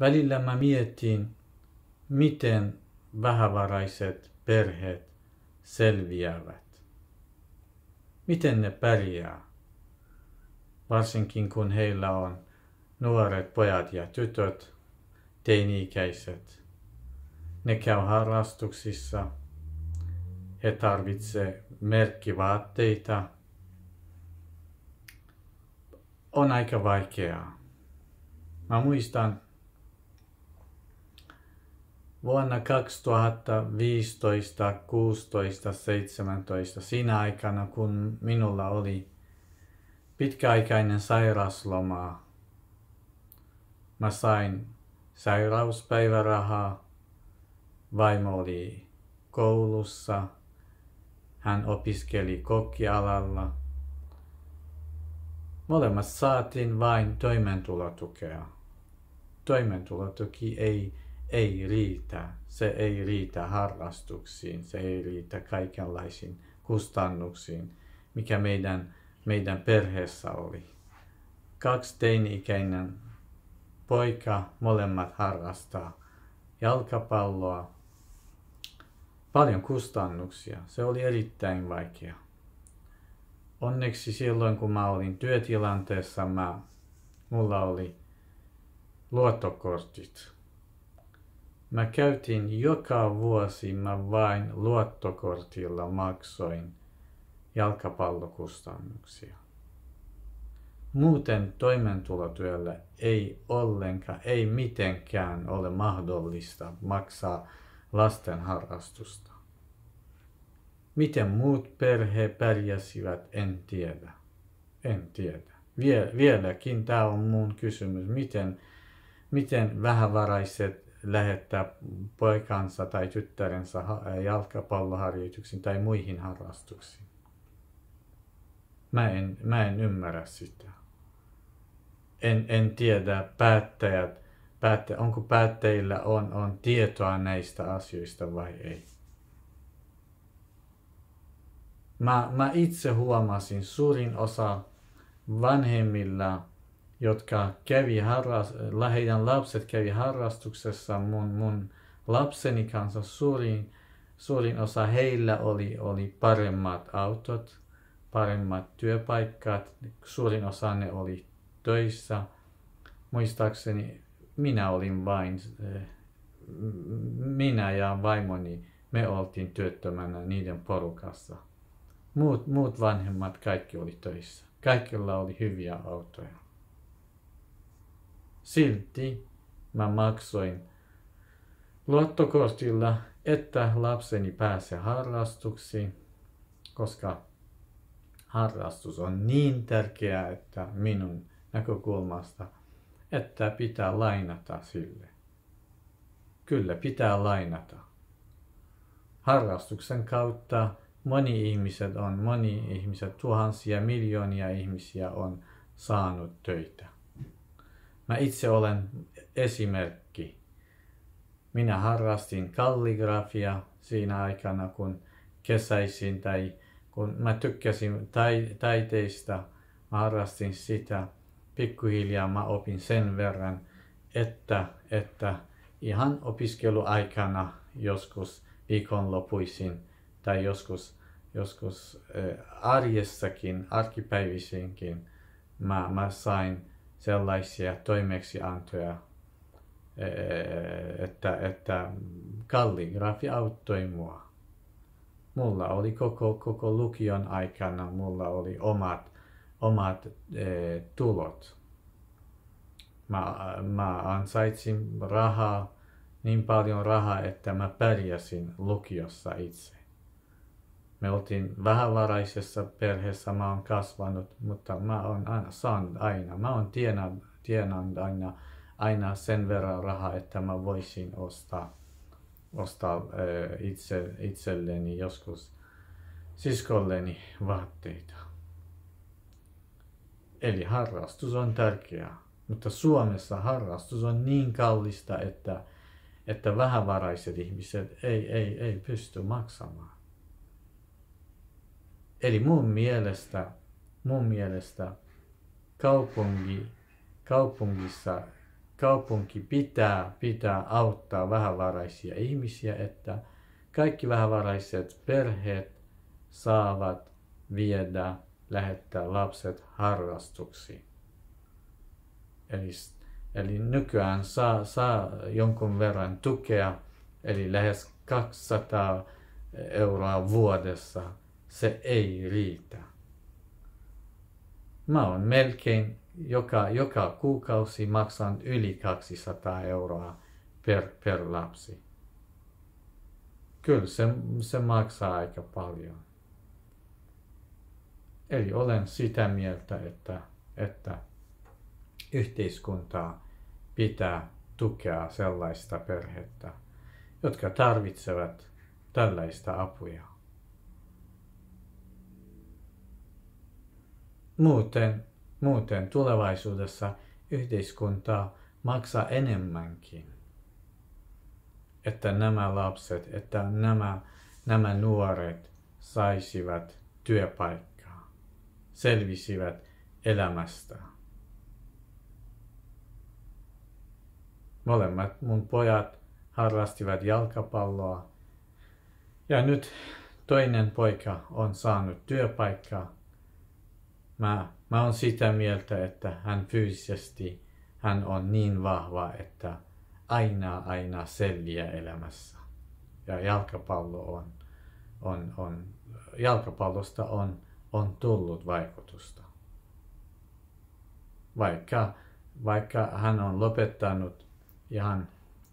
Välillä mä mietin, miten vähävaraiset perheet selviävät. Miten ne pärjää, varsinkin kun heillä on nuoret pojat ja tytöt, teini-ikäiset. Ne käy harrastuksissa, he tarvitsevat merkkivaatteita. On aika vaikeaa. Mä muistan vuonna 2015, 16, 17, siinä aikana kun minulla oli pitkäaikainen sairausloma, mä sain sairauspäivärahaa, vaimo oli koulussa, hän opiskeli kokkialalla. Molemmat saatiin vain toimeentulotukea. Toimeentulotuki ei riitä. Se ei riitä harrastuksiin, se ei riitä kaikenlaisiin kustannuksiin, mikä meidän perheessä oli. 2 teini-ikäinen poika, molemmat harrastaa jalkapalloa. Paljon kustannuksia, se oli erittäin vaikea. Onneksi silloin kun mä olin työtilanteessa, mulla oli luottokortit. Mä käytin joka vuosi, mä vain luottokortilla maksoin jalkapallokustannuksia. Muuten toimeentulotyöllä ei ollenkaan, ei mitenkään ole mahdollista maksaa lasten harrastusta. Miten muut perheet pärjäsivät, en tiedä. En tiedä. Vieläkin tämä on mun kysymys. Miten vähävaraiset lähettää poikansa tai tyttärensä jalkapalloharjoituksiin tai muihin harrastuksiin? Mä en ymmärrä sitä. En tiedä onko päättäjillä on tietoa näistä asioista vai ei. Mä itse huomasin suurin osa vanhemmilla, jotka heidän lapset kävi harrastuksessa mun lapseni kanssa, suurin osa heillä oli paremmat autot, paremmat työpaikat, suurin osa ne oli töissä. Muistaakseni minä ja vaimoni, me oltiin työttömänä niiden porukassa. Muut vanhemmat kaikki oli töissä. Kaikilla oli hyviä autoja. Silti mä maksoin luottokortilla, että lapseni pääsee harrastuksiin, koska harrastus on niin tärkeää, että minun näkökulmasta, että pitää lainata sille. Kyllä pitää lainata. Harrastuksen kautta moni ihmiset, tuhansia, miljoonia ihmisiä on saanut töitä. Mä itse olen esimerkki. Minä harrastin kalligrafia siinä aikana, kun kesäisin tai kun mä tykkäsin taiteista, mä harrastin sitä. Pikkuhiljaa mä opin sen verran, että ihan opiskeluaikana joskus viikonlopuisin tai joskus arjessakin, arkipäivisinkin mä sain sellaisia toimeksiantoja, että kalligrafia auttoi mua. Mulla oli koko lukion aikana, mulla oli omat tulot. Mä ansaitsin niin paljon rahaa, että mä pärjäsin lukiossa itse. Me oltiin vähävaraisessa perheessä, mä oon kasvanut, mutta mä oon saanut aina. Mä oon tienannut aina sen verran rahaa, että mä voisin ostaa itselleni joskus siskolleni vaatteita. Eli harrastus on tärkeää, mutta Suomessa harrastus on niin kallista, että vähävaraiset ihmiset ei pysty maksamaan. Eli mun mielestä kaupungissa kaupunki pitää auttaa vähävaraisia ihmisiä, että kaikki vähävaraiset perheet saavat lähettää lapset harrastuksiin. Eli nykyään saa jonkun verran tukea, eli lähes 200 euroa vuodessa. Se ei riitä. Mä oon melkein joka kuukausi maksan yli 200 euroa per lapsi. Kyllä se maksaa aika paljon. Eli olen sitä mieltä, että yhteiskuntaa pitää tukea sellaista perhettä, jotka tarvitsevat tällaista apuja. Muuten tulevaisuudessa yhteiskunta maksaa enemmänkin, että nämä lapset, että nämä nuoret saisivat työpaikkaa, selvisivät elämästä. Molemmat mun pojat harrastivat jalkapalloa ja nyt toinen poika on saanut työpaikkaa. Mä oon sitä mieltä, että hän fyysisesti hän on niin vahva, että aina selviää elämässä. Ja jalkapallosta on tullut vaikutusta. Vaikka hän on lopettanut ihan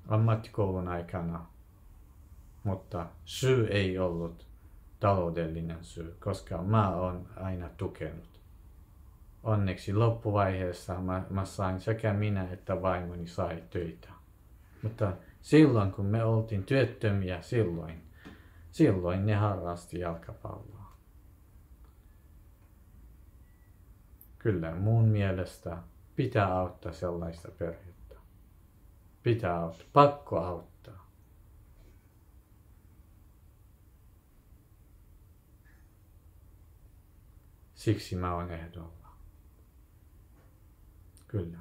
ammattikoulun aikana, mutta syy ei ollut taloudellinen syy, koska mä oon aina tukenut. Onneksi loppuvaiheessa mä sain sekä minä että vaimoni sai töitä. Mutta silloin kun me oltiin työttömiä, silloin ne harrasti jalkapalloa. Kyllä mun mielestä pitää auttaa sellaista perhettä. Pitää auttaa, pakko auttaa. Siksi mä oon ehdolla. Kyllä.